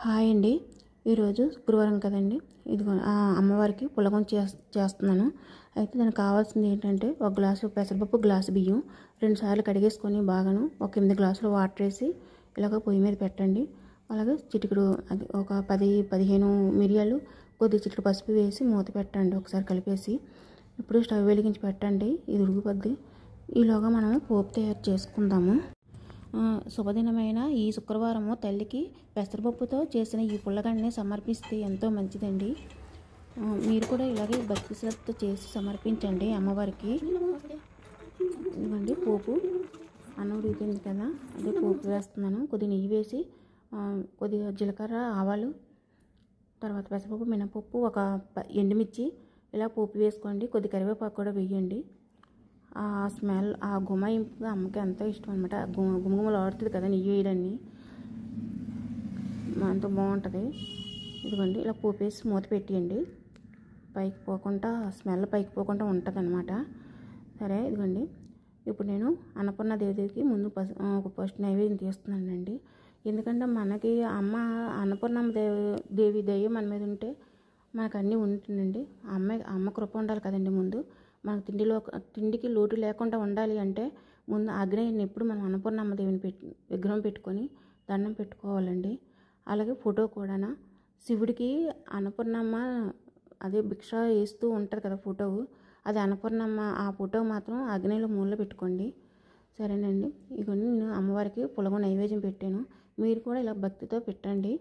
Hi అండి. ఈరోజు శుక్రవారం కదండి. ఇదిగో అమ్మవారికి పులగం చేస్తున్నాను. అయితే దానికి కావాల్సింది ఏంటంటే ఒక గ్లాసు పెసరపప్పు, గ్లాసు బియ్యం 2 సార్లు కడిగేసుకొని బాగాను ఒక 8 గ్లాసులు వాటర్ వేసి ఇలాగ పొయ్యి మీద పెట్టండి. అలాగే చిటికెడు అది ఒక 10-15 మిరియాలు, కొద్ది చిటికెడు పసుపు వేసి మూత పెట్టండి. ఒకసారి కలిపేసి ఇప్పుడు స్టవ్ వెలిగించి పెట్టండి. ఇది ఉడికిపోద్ది. ఈలోగా మనము పోపు తయారు చేసుకుందాము. శుభదినమైన ఈ శుక్రవారము తల్లికి పెసరపప్పుతో చేసిన ఈ పుల్లగాన్ని సమర్పిస్తే ఎంతో మంచిదండి. మీరు కూడా ఇలాగే భక్తి శ్రద్ధ చేసి సమర్పించండి అమ్మవారికి. ఇదిగోండి పోపు అన్నం ఉడికింది కదా, అదే పోపు వేస్తున్నాను. కొద్ది నెయ్యి వేసి కొద్దిగా జీలకర్ర, ఆవాలు, తర్వాత పెసరపప్పు, మినపప్పు, ఒక ఎండుమిర్చి ఇలా పోపు వేసుకోండి. కొద్ది కరివేపాకు కూడా వేయండి. ఆ స్మెల్, ఆ గుమాయింపు అమ్మకి ఎంతో ఇష్టం అనమాట. గుమగుమలు ఆడుతుంది కదా నెయ్యి వేయడాన్ని, ఎంతో బాగుంటుంది. ఇదిగోండి ఇలా పోపేసి మూత పెట్టేయండి. పైకి పోకుండా స్మెల్ పైకి పోకుండా ఉంటుంది అనమాట. సరే ఇదిగోండి ఇప్పుడు నేను అన్నపూర్ణ దేవికి ముందు ఫస్ట్ నైవేద్యం తీస్తున్నానండి. ఎందుకంటే మనకి అమ్మ అన్నపూర్ణమ్మ దేవి దయ్యం మన మీద ఉంటే మనకు అన్నీ ఉంటుందండి. అమ్మ కృప ఉండాలి కదండి. ముందు మనకు తిండికి లోటు లేకుండా ఉండాలి అంటే ముందు ఆగ్నేయాన్ని ఎప్పుడు మనం అన్నపూర్ణమ్మ దేవిని విగ్రహం పెట్టుకొని దండం పెట్టుకోవాలండి. అలాగే ఫోటో కూడా శివుడికి అన్నపూర్ణమ్మ అదే భిక్ష వేస్తూ ఉంటుంది కదా ఫోటో, అది అన్నపూర్ణమ్మ. ఆ ఫోటో మాత్రం ఆగ్నేయంలో మూలలో పెట్టుకోండి. సరేనండి. ఇవన్నీ నేను అమ్మవారికి పులగం నైవేద్యం పెట్టాను. మీరు కూడా ఇలా భక్తితో పెట్టండి.